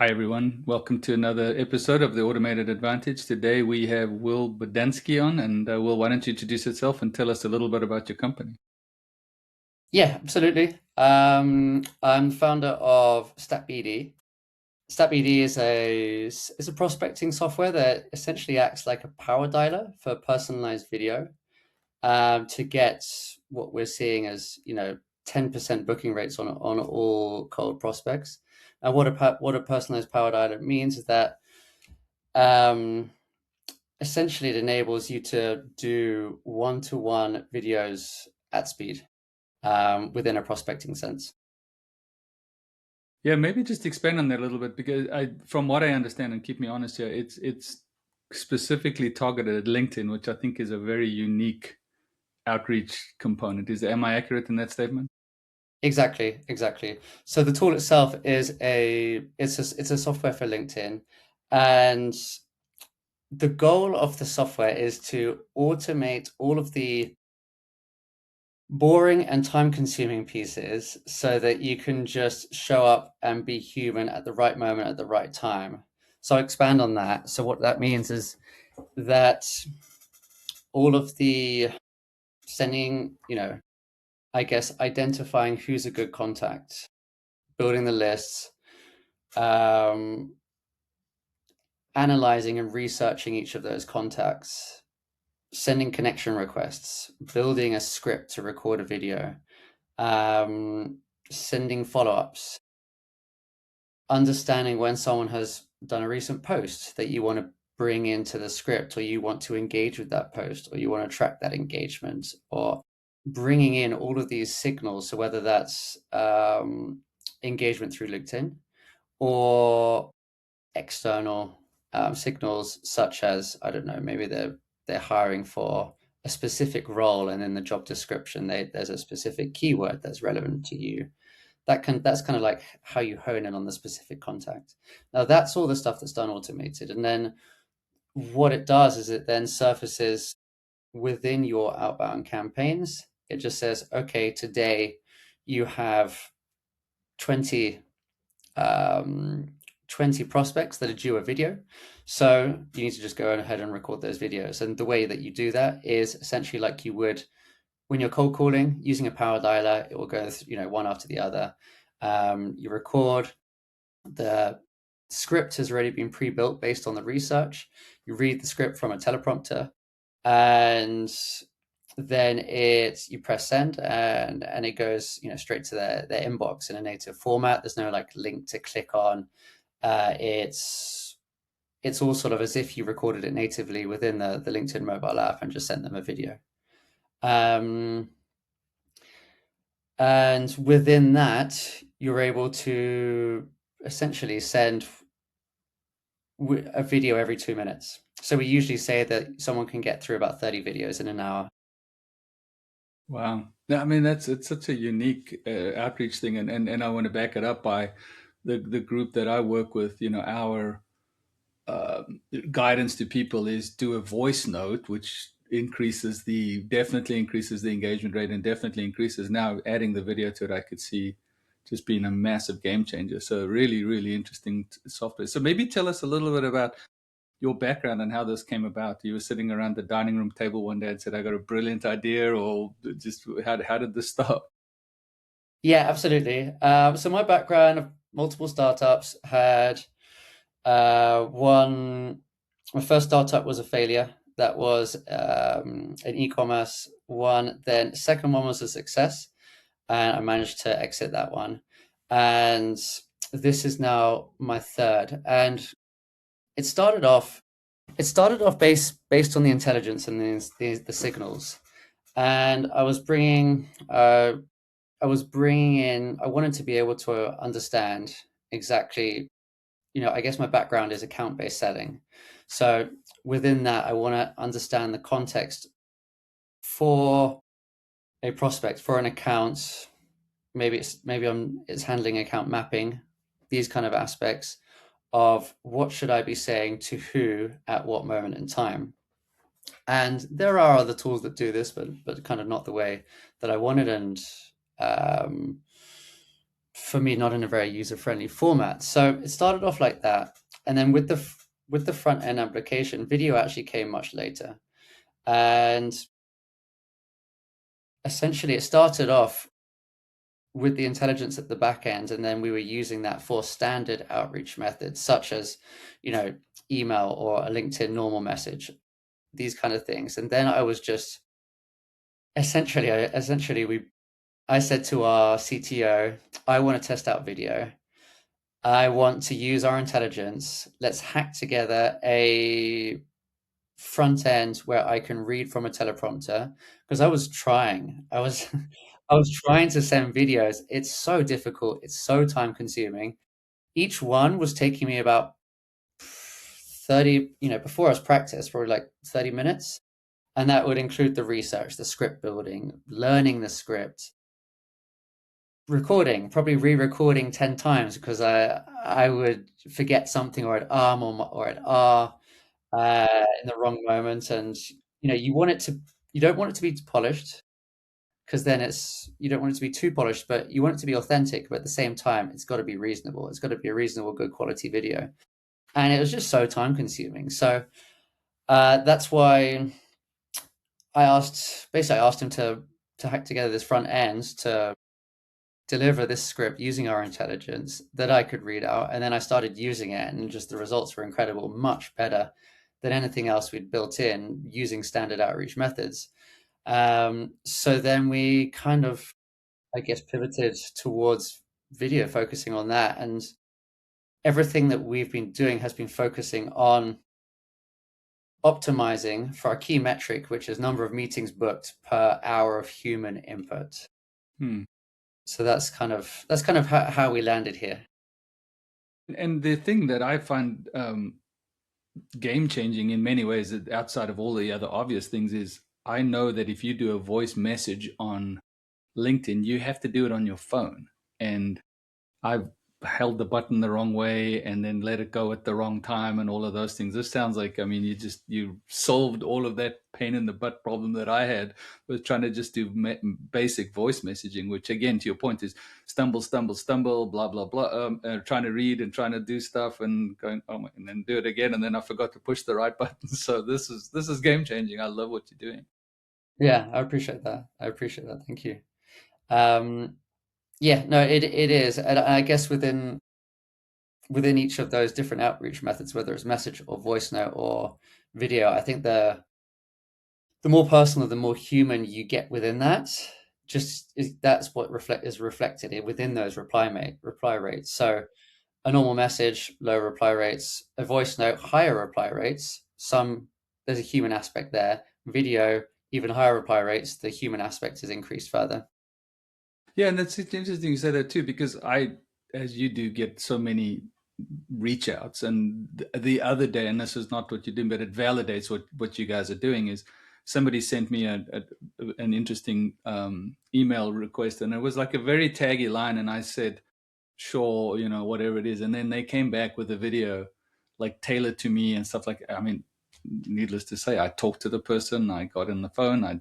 Hi, everyone. Welcome to another episode of the Automated Advantage. Today we have Will Bodansky on. And Will, why don't you introduce yourself and tell us a little bit about your company? Yeah, absolutely. I'm founder of StackBD. StackBD is a prospecting software that essentially acts like a power dialer for personalized video to get what we're seeing as 10% booking rates on all cold prospects. And what a personalized power dialer means is that um, essentially it enables you to do one-to-one videos at speed within a prospecting sense. Yeah, maybe just expand on that a little bit because from what I understand, and keep me honest here, it's specifically targeted at LinkedIn, which I think is a very unique outreach component. Am I accurate in that statement? Exactly, exactly. So the tool itself it's a software for LinkedIn, and the goal of the software is to automate all of the boring and time-consuming pieces so that you can just show up and be human at the right moment at the right time. So I'll expand on that. So what that means is that all of the sending, I guess identifying who's a good contact, building the lists, um, analyzing and researching each of those contacts, sending connection requests, building a script to record a video, um, sending follow-ups, understanding when someone has done a recent post that you want to bring into the script, or you want to engage with that post, or you want to track that engagement, or bringing in all of these signals. So whether that's engagement through LinkedIn or external signals, such as, I don't know, maybe they're hiring for a specific role, and in the job description there's a specific keyword that's relevant to you. That's kind of like how you hone in on the specific contact. Now that's all the stuff that's done automated, and then what it does is it then surfaces within your outbound campaigns. It just says, okay, today you have 20 um, 20 prospects that are due a video. So you need to just go ahead and record those videos. And the way that you do that is essentially like you would when you're cold calling using a power dialer. It will go, one after the other. You record. The script has already been pre-built based on the research. You read the script from a teleprompter, and then you press send, and it goes straight to their inbox in a native format. There's no like link to click on. It's all sort of as if you recorded it natively within the LinkedIn mobile app and just sent them a video. Um, and within that, you're able to essentially send a video every 2 minutes. So we usually say that someone can get through about 30 videos in an hour. Wow. Yeah, I mean, it's such a unique outreach thing. And I want to back it up by the group that I work with. Our uh, guidance to people is do a voice note, which definitely increases the engagement rate and definitely increases. Now adding the video to it, I could see just being a massive game changer. So really, really interesting software. So maybe tell us a little bit about your background and how this came about. You were sitting around the dining room table one day and said, "I got a brilliant idea," or just how did this start? Yeah, absolutely. So my background of multiple startups had one. My first startup was a failure. That was an e-commerce one. Then second one was a success, and I managed to exit that one. And this is now my third. And it started off. It started off based on the intelligence and the signals, and I was bringing in. I wanted to be able to understand exactly. I guess my background is account-based selling, so within that, I want to understand the context for a prospect for an account. Maybe it's handling account mapping, these kind of aspects of what should I be saying to who at what moment in time. And there are other tools that do this, but kind of not the way that I wanted. And um, for me, not in a very user-friendly format. So it started off like that. And then with the front end application, video actually came much later. And essentially it started off with the intelligence at the back end, and then we were using that for standard outreach methods, such as, email or a LinkedIn normal message, these kind of things. And then I was just I said to our CTO, I want to test out video. I want to use our intelligence. Let's hack together a front end where I can read from a teleprompter, because I was trying to send videos. It's so difficult. It's so time consuming. Each one was taking me about 30, before I was practiced, probably like 30 minutes. And that would include the research, the script building, learning the script, recording, probably re-recording 10 times because I would forget something, or I'd or I'd in the wrong moment. And you don't want it to be polished, because then you don't want it to be too polished, but you want it to be authentic. But at the same time, it's got to be reasonable. It's got to be a reasonable, good quality video. And it was just so time consuming. So that's why I asked him to hack together this front end to deliver this script using our intelligence that I could read out. And then I started using it, and just the results were incredible, much better than anything else we'd built in using standard outreach methods. So then we kind of, I guess, pivoted towards video, focusing on that. And everything that we've been doing has been focusing on optimizing for our key metric, which is number of meetings booked per hour of human input. Hmm. So that's kind of how we landed here. And the thing that I find game changing in many ways, outside of all the other obvious things, is I know that if you do a voice message on LinkedIn, you have to do it on your phone. And I've held the button the wrong way and then let it go at the wrong time and all of those things. This sounds like, I mean, you solved all of that pain in the butt problem that I had with trying to just do basic voice messaging, which again, to your point, is stumble, stumble, stumble, blah, blah, blah, trying to read and trying to do stuff and going, oh my, and then do it again. And then I forgot to push the right button. So this is game changing. I love what you're doing. Yeah, I appreciate that. Thank you. Yeah, no, it is. And I guess within each of those different outreach methods, whether it's message or voice note or video, I think the more personal, the more human you get within that, that's what is reflected within those reply rates. So a normal message, low reply rates; a voice note, higher reply rates. There's a human aspect there. Video, even higher reply rates. The human aspect is increased further. Yeah, and that's interesting you say that too, because I, as you do, get so many reach outs. And the other day, and this is not what you're doing, but it validates what you guys are doing, is somebody sent me an interesting email request, and it was like a very taggy line, and I said, sure, whatever it is. And then they came back with a video like tailored to me and stuff like, I mean, needless to say, I talked to the person, I got in the phone, I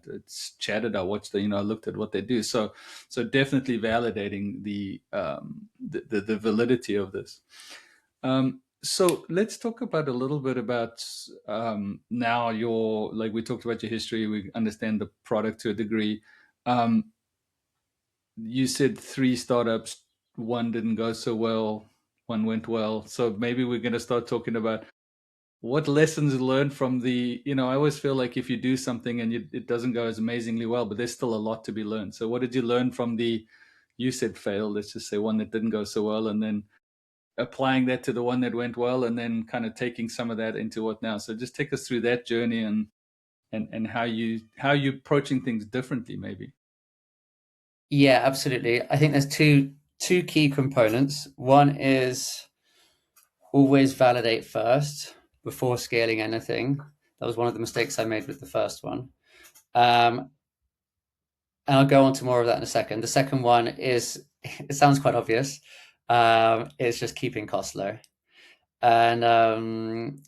chatted, I watched I looked at what they do. So definitely validating the validity of this. So let's talk about a little bit about now like we talked about your history, we understand the product to a degree. You said 3 startups, one didn't go so well, one went well. So maybe we're going to start talking about what lessons learned from I always feel like if you do something and it doesn't go as amazingly well, but there's still a lot to be learned. So what did you learn from you said fail, let's just say one that didn't go so well, and then applying that to the one that went well, and then kind of taking some of that into what now? So just take us through that journey and how you approaching things differently, maybe. Yeah, absolutely. I think there's two key components. One is always validate first before scaling anything. That was one of the mistakes I made with the first one. And I'll go on to more of that in a second. The second one is, it sounds quite obvious, it's just keeping costs low. And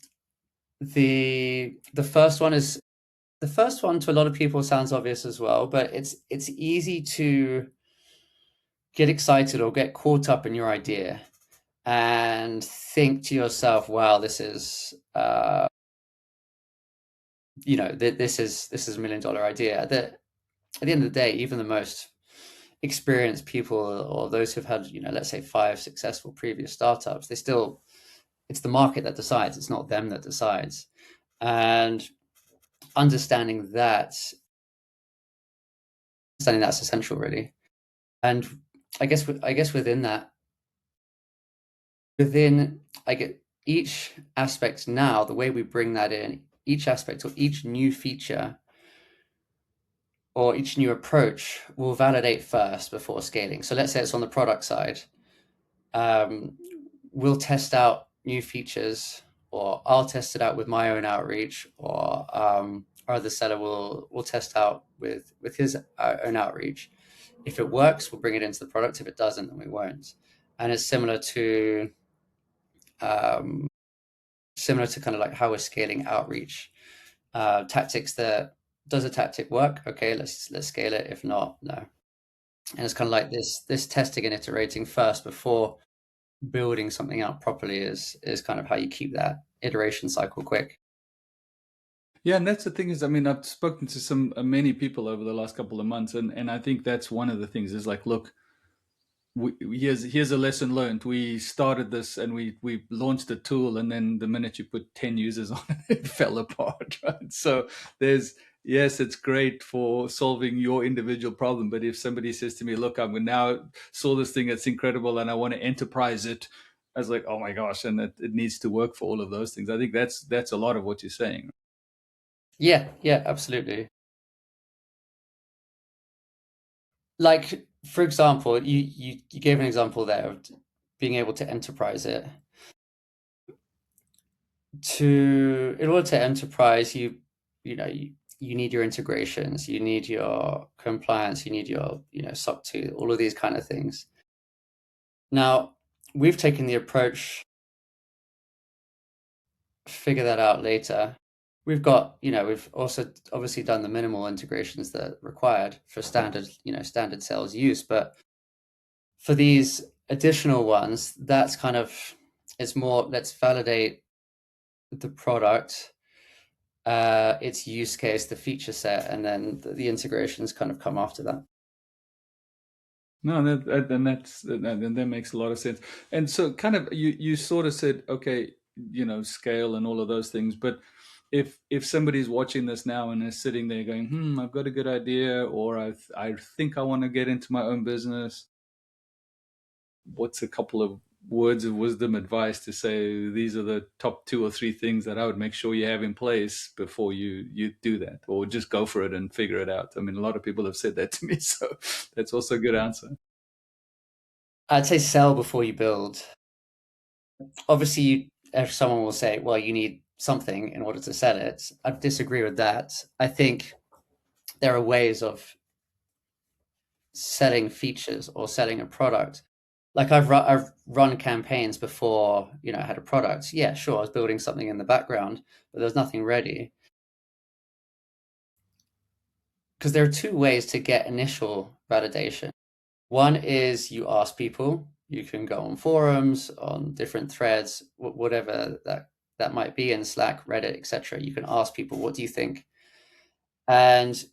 the first one to a lot of people sounds obvious as well, but it's easy to get excited or get caught up in your idea and think to yourself, wow, this is this is $1 million idea. That at the end of the day, even the most experienced people or those who've had, let's say 5 successful previous startups, it's the market that decides. It's not them that decides. And understanding that, understanding that's essential, really. And I guess within that, within I get each aspect now, the way we bring that in, each aspect or each new feature or each new approach will validate first before scaling. So let's say it's on the product side. Um, we'll test out new features, or I'll test it out with my own outreach, or our other seller will test out with his own outreach. If it works, we'll bring it into the product. If it doesn't, then we won't. And it's um, similar to kind of like how we're scaling outreach tactics. That does a tactic work? Okay, let's scale it. If not, no. And it's kind of like this testing and iterating first before building something out properly is kind of how you keep that iteration cycle quick. Yeah, and that's the thing is, I mean, I've spoken to some many people over the last couple of months, and I think that's one of the things is like, look, here's a lesson learned. We started this and we launched a tool, and then the minute you put 10 users on it, it fell apart, right? So there's yes, it's great for solving your individual problem, but if somebody says to me, look, I'm now saw this thing that's incredible and I want to enterprise it, I was like, oh my gosh, and it needs to work for all of those things. I think that's a lot of what you're saying. Yeah, yeah, absolutely. Like, for example, you gave an example there of being able to enterprise it. In order to enterprise, you need your integrations, you need your compliance, you need your SOC 2, all of these kind of things. Now, we've taken the approach, figure that out later. We've also obviously done the minimal integrations that are required for standard sales use, but for these additional ones, that's kind of, it's more, let's validate the product, its use case, the feature set, and then the integrations kind of come after that. No, that makes a lot of sense. And so, kind of, you sort of said, okay, scale and all of those things. But if somebody's watching this now and is sitting there going, I've got a good idea, or I think I want to get into my own business, what's a couple of words of wisdom, advice to say these are the top 2 or 3 things that I would make sure you have in place before you do that, or just go for it and figure it out? I mean, a lot of people have said that to me, so that's also a good answer. I'd say sell before you build. Obviously, if someone will say, well, you need something in order to sell it, I disagree with that. I think there are ways of selling features or selling a product. Like I've run campaigns before, I had a product. Yeah, sure, I was building something in the background, but there's nothing ready. Because there are two ways to get initial validation. One is you ask people. You can go on forums, on different threads, whatever that might be, in Slack, Reddit, etc. You can ask people, what do you think? And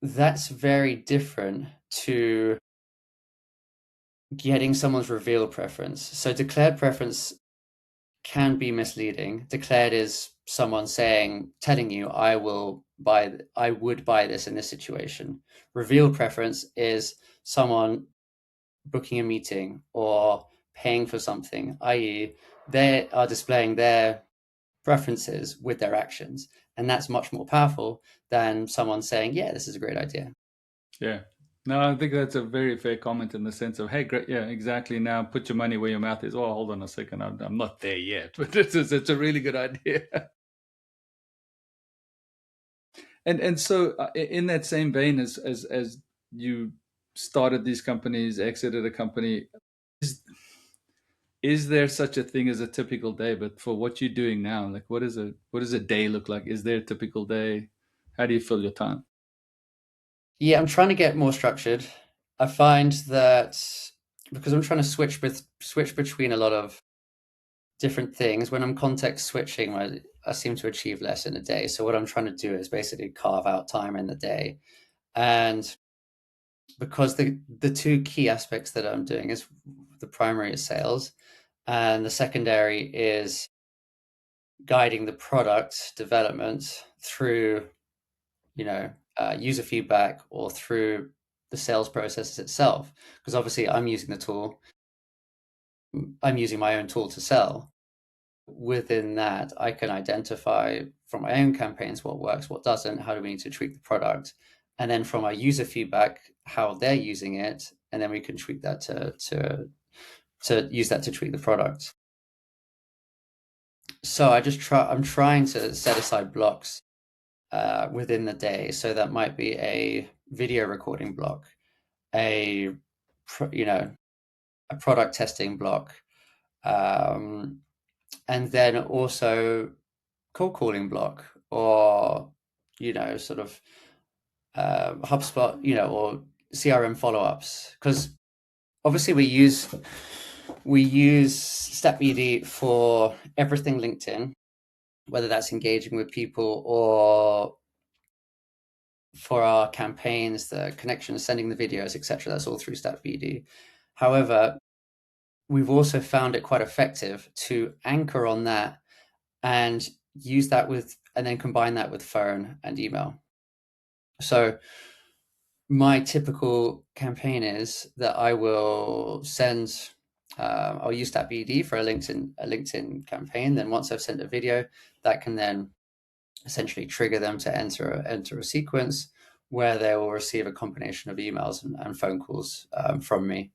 that's very different to getting someone's revealed preference. So declared preference can be misleading. Declared is someone telling you, I would buy this in this situation. Revealed preference is someone booking a meeting or paying for something, i.e., they are displaying their preferences with their actions. And that's much more powerful than someone saying, yeah, this is a great idea. Yeah. No, I think that's a very fair comment in the sense of, hey, great, yeah, exactly. Now put your money where your mouth is. Oh, hold on a second, I'm not there yet, but it's a really good idea. And so, in that same vein, as you started these companies, exited a company, is is there such a thing as a typical day? But for what you're doing now, like what does a day look like? Is there a typical day? How do you fill your time? Yeah, I'm trying to get more structured. I find that because I'm trying to switch between a lot of different things, when I'm context switching, I seem to achieve less in a day. So what I'm trying to do is basically carve out time in the day. And because the two key aspects that I'm doing is the primary is sales, and the secondary is guiding the product development through, user feedback or through the sales processes itself. Because obviously, I'm using my own tool to sell. Within that, I can identify from my own campaigns what works, what doesn't, how do we need to tweak the product, and then from our user feedback, how they're using it, and then we can tweak that to use that to tweak the product. So I'm trying to set aside blocks within the day. So that might be a video recording block, a a product testing block, and then also cold calling block, or sort of HubSpot, or CRM follow-ups. Because obviously we use StackBD for everything LinkedIn, whether that's engaging with people or for our campaigns, the connections, sending the videos, etc. That's all through StackBD. However, we've also found it quite effective to anchor on that and use that and then combine that with phone and email. So my typical campaign is that I will send, I'll use that BD for a LinkedIn campaign. Then once I've sent a video, that can then essentially trigger them to enter a sequence where they will receive a combination of emails and phone calls from me.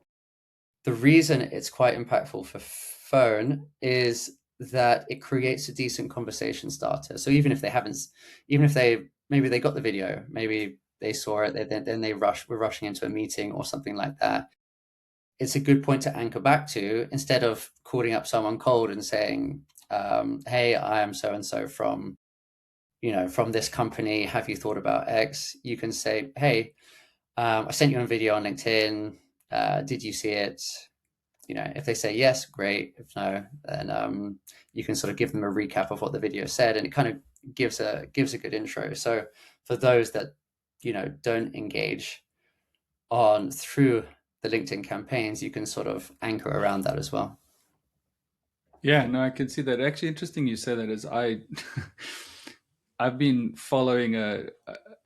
The reason it's quite impactful for phone is that it creates a decent conversation starter. So even if maybe they got the video, maybe they saw it, then were rushing into a meeting or something like that. It's a good point to anchor back to, instead of calling up someone cold and saying, "Hey, I am so and so from this company. Have you thought about X?" You can say, "Hey, I sent you a video on LinkedIn. Did you see it?" If they say yes, great. If no, then you can sort of give them a recap of what the video said, and it kind of gives a good intro. So for those that don't engage on through the LinkedIn campaigns, you can sort of anchor around that as well. Yeah, no, I can see that. Actually, interesting you say that. Is I've been following a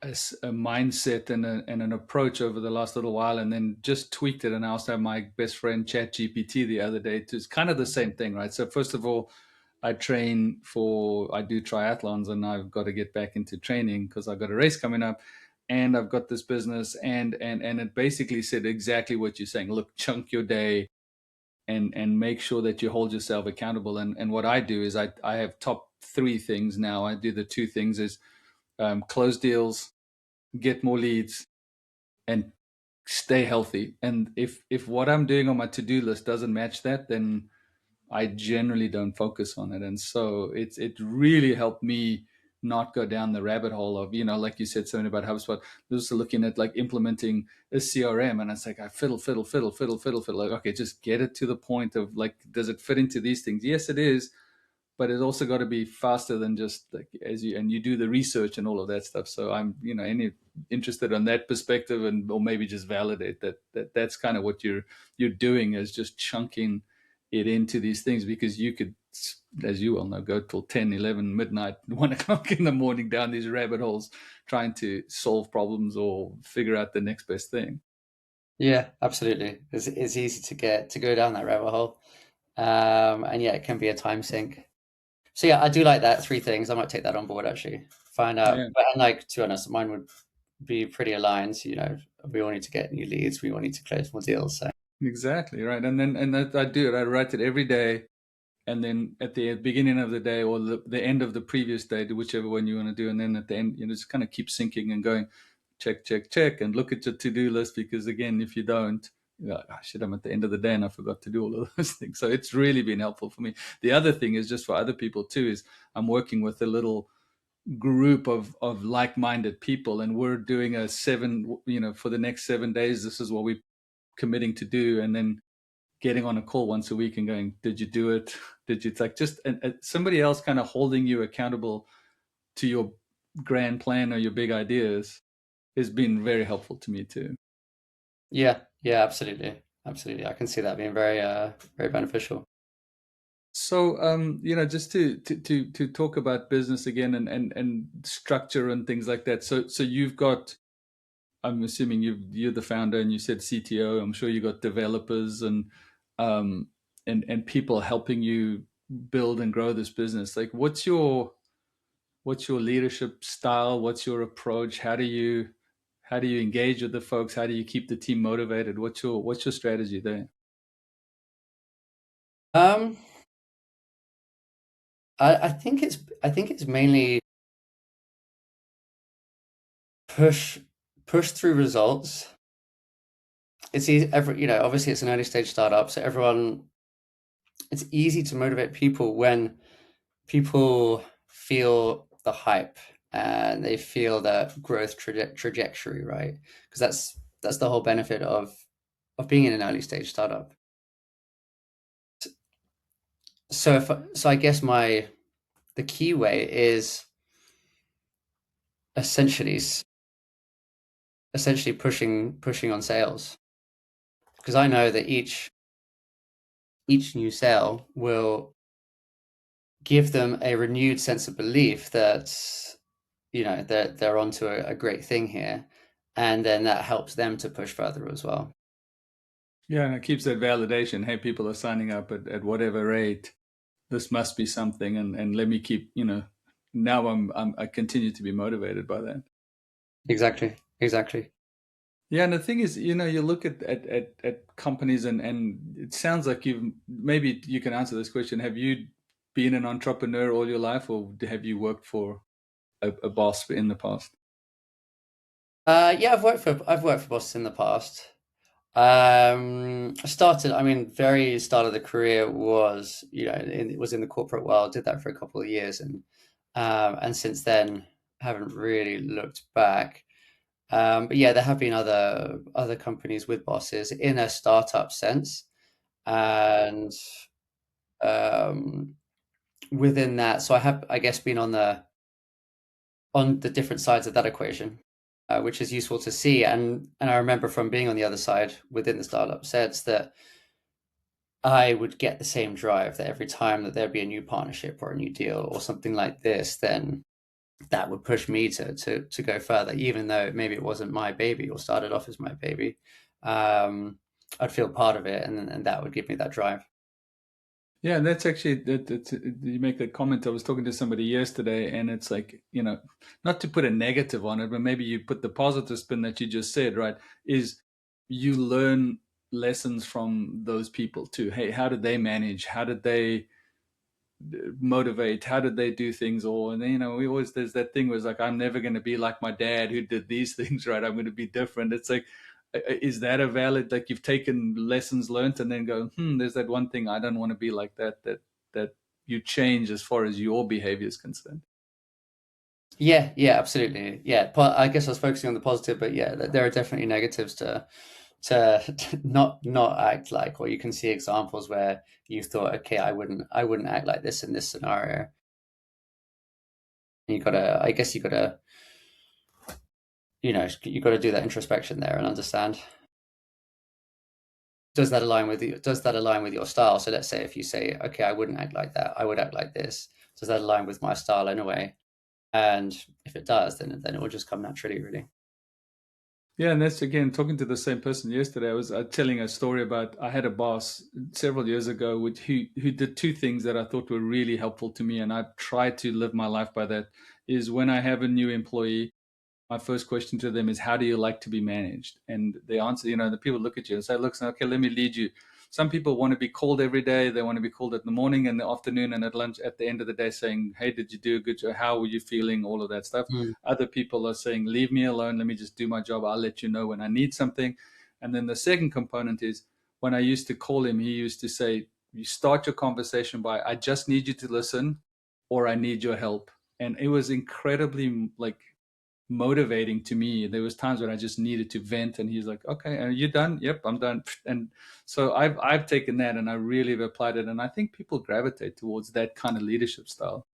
mindset and an approach over the last little while, and then just tweaked it. And I also have my best friend ChatGPT the other day. It's kind of the same thing, right? So first of all, I do triathlons, and I've got to get back into training because I've got a race coming up, and I've got this business, and it basically said exactly what you're saying. Look, chunk your day and make sure that you hold yourself accountable. And what I do is I have top three things now. I do the two things is close deals, get more leads, and stay healthy. And if what I'm doing on my to-do list doesn't match that, then I generally don't focus on it. And so it really helped me not go down the rabbit hole of, like you said, something about HubSpot, just looking at like implementing a CRM. And it's like, I fiddle. Like, okay, just get it to the point of like, does it fit into these things? Yes, it is. But it's also got to be faster than just like you do the research and all of that stuff. So I'm, interested on that perspective, and or maybe just validate that's kind of what you're doing, is just chunking it into these things, because you could, as you well know, go till 10, 11, midnight, 1 o'clock in the morning down these rabbit holes trying to solve problems or figure out the next best thing. Yeah, absolutely. It's easy to go down that rabbit hole, and yeah, it can be a time sink. So yeah, I do like that. Three things. I might take that on board actually. Find out, Yeah, and like, to be honest, mine would be pretty aligned. We all need to get new leads. We all need to close more deals. So exactly right. And that I do it. I write it every day, and then at the beginning of the day, or the end of the previous day, whichever one you want to do, and then at the end, just kind of keep syncing and going, check, and look at your to-do list, because again, if you don't, you're like, oh, shit, I'm at the end of the day and I forgot to do all of those things. So it's really been helpful for me. The other thing is, just for other people too, is I'm working with a little group of like-minded people, and we're doing a seven, for the next 7 days, this is what we're committing to do, and then getting on a call once a week and going, did you do it? Did you? It's like just somebody else kind of holding you accountable to your grand plan or your big ideas has been very helpful to me too. Yeah, yeah, absolutely. Absolutely. I can see that being very very beneficial. So, just to talk about business again, and structure and things like that. So you've got, I'm assuming you're the founder, and you said CTO. I'm sure you got developers um, and people helping you build and grow this business. Like, what's your leadership style? What's your approach? How do you engage with the folks? How do you keep the team motivated? What's your strategy there? Um, I think it's mainly push push through results. It's easy, obviously it's an early stage startup, so it's easy to motivate people when people feel the hype and they feel the growth trajectory, right? Because that's the whole benefit of being in an early stage startup. So I guess the key way is essentially essentially pushing on sales, because I know that each new sale will give them a renewed sense of belief that that they're onto a great thing here, and then that helps them to push further as well. Yeah, and it keeps that validation. Hey, people are signing up at whatever rate. This must be something, and let me keep. Now I continue to be motivated by that. Exactly, exactly. Yeah, and the thing is, you look at companies, and it sounds like maybe you can answer this question. Have you been an entrepreneur all your life, or have you worked for a boss in the past? Yeah, I've worked for bosses in the past. I started, I mean, very start of the career was, it was in the corporate world, did that for a couple of years, and since then haven't really looked back. But yeah, there have been other companies with bosses in a startup sense, and um, within that, so I have, I guess, been on the different sides of that equation, which is useful to see. And I remember from being on the other side within the startup sets that I would get the same drive that every time that there'd be a new partnership or a new deal or something like this, then that would push me to go further, even though maybe it wasn't my baby or started off as my baby. I'd feel part of it, and that would give me that drive. Yeah, and that's actually you make that comment. I was talking to somebody yesterday, and it's like, not to put a negative on it, but maybe you put the positive spin that you just said, right? Is you learn lessons from those people too. Hey, how did they manage? How did they motivate? How did they do things? All, and we always, there's that thing where it's like, I'm never going to be like my dad who did these things, right? I'm going to be different. It's like, is that a valid, like, you've taken lessons learned and then go, there's that one thing I don't want to be like that you change as far as your behavior is concerned. Yeah, yeah, absolutely. Yeah, I guess I was focusing on the positive, but yeah, there are definitely negatives to not act like, or you can see examples where you thought, okay, I wouldn't act like this in this scenario. You gotta, I guess you gotta, you gotta do that introspection there and understand, does that align with your style? So let's say if you say, okay, I wouldn't act like that, I would act like this. Does that align with my style in a way? And if it does, then it will just come naturally, really. Yeah, and that's again talking to the same person yesterday. I was telling a story about, I had a boss several years ago who did two things that I thought were really helpful to me, and I try to live my life by that. Is when I have a new employee, my first question to them is, how do you like to be managed? And the answer, the people look at you and say, look, okay, let me lead you. Some people want to be called every day. They want to be called at the morning and the afternoon and at lunch at the end of the day, saying, hey, did you do a good job? How were you feeling? All of that stuff. Mm. Other people are saying, leave me alone. Let me just do my job. I'll let you know when I need something. And then the second component is, when I used to call him, he used to say, you start your conversation by, I just need you to listen, or I need your help. and it was incredibly like motivating to me. There was times when I just needed to vent, and he's like, "Okay, are you done?" "Yep, I'm done." And so I've taken that and I really have applied it, and I think people gravitate towards that kind of leadership style.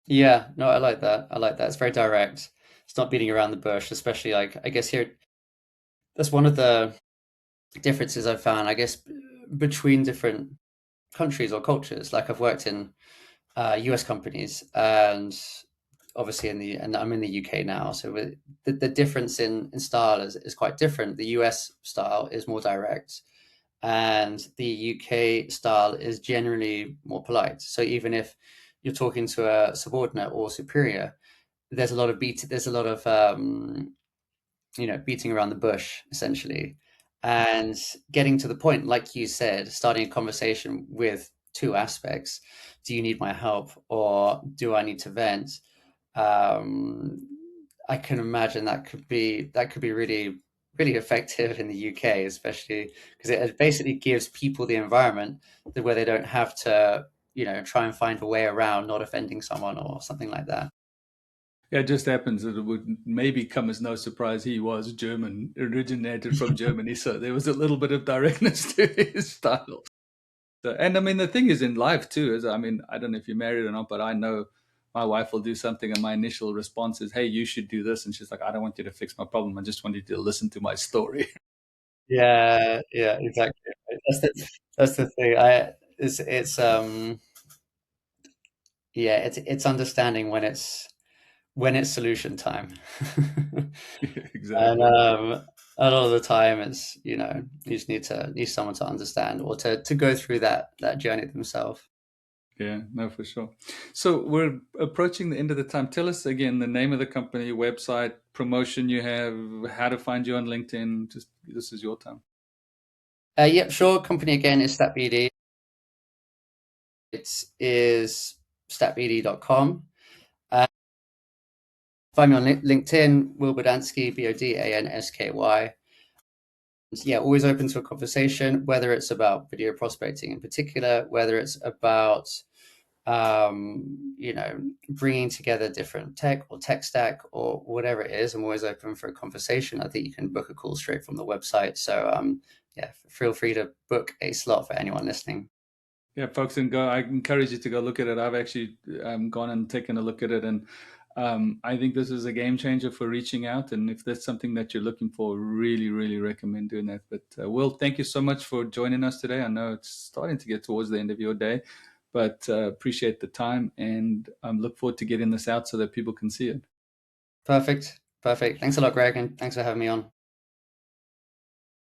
Yeah, no, I like that. I like that. It's very direct. It's not beating around the bush, especially like I guess here that's one of the differences I've found, I guess, between different countries or cultures. Like I've worked in US companies and obviously and I'm in the UK now. So the difference in style is quite different. The US style is more direct and the UK style is generally more polite. So even if you're talking to a subordinate or superior, there's a lot of beating around the bush essentially, and getting to the point, like you said, starting a conversation with two aspects. Do you need my help or do I need to vent? Um, I can imagine that could be really really effective in the UK, especially because it basically gives people the environment where they don't have to, try and find a way around not offending someone or something like that. Yeah, it just happens that it would maybe come as no surprise. He was German, originated from Germany, so there was a little bit of directness to his style. So, and I mean, the thing is in life too, is I mean, I don't know if you're married or not, but I know my wife will do something, and my initial response is, "Hey, you should do this," and she's like, "I don't want you to fix my problem. I just want you to listen to my story." Yeah, yeah, exactly. That's the thing. It's yeah, it's understanding when it's solution time. And Exactly. a lot of the time it's, you just need someone to understand or to go through that journey themselves. Yeah, no, for sure. So we're approaching the end of the time. Tell us again the name of the company, website, promotion you have, how to find you on LinkedIn. Just this is your time. Yep, sure. Company again is StackBD. It is stackbd.com. Find me on LinkedIn, Will Bodansky, Bodansky. Yeah, always open to a conversation, whether it's about video prospecting in particular, whether it's about bringing together different tech or tech stack or whatever it is. I'm always open for a conversation. I think you can book a call straight from the website. So yeah, feel free to book a slot for anyone listening. Yeah, folks, and go. I encourage you to go look at it. I've actually gone and taken a look at it, and I think this is a game changer for reaching out. And if that's something that you're looking for, really, really recommend doing that. But Will, thank you so much for joining us today. I know it's starting to get towards the end of your day, but appreciate the time, and look forward to getting this out so that people can see it. Perfect. Perfect. Thanks a lot, Greg, and thanks for having me on.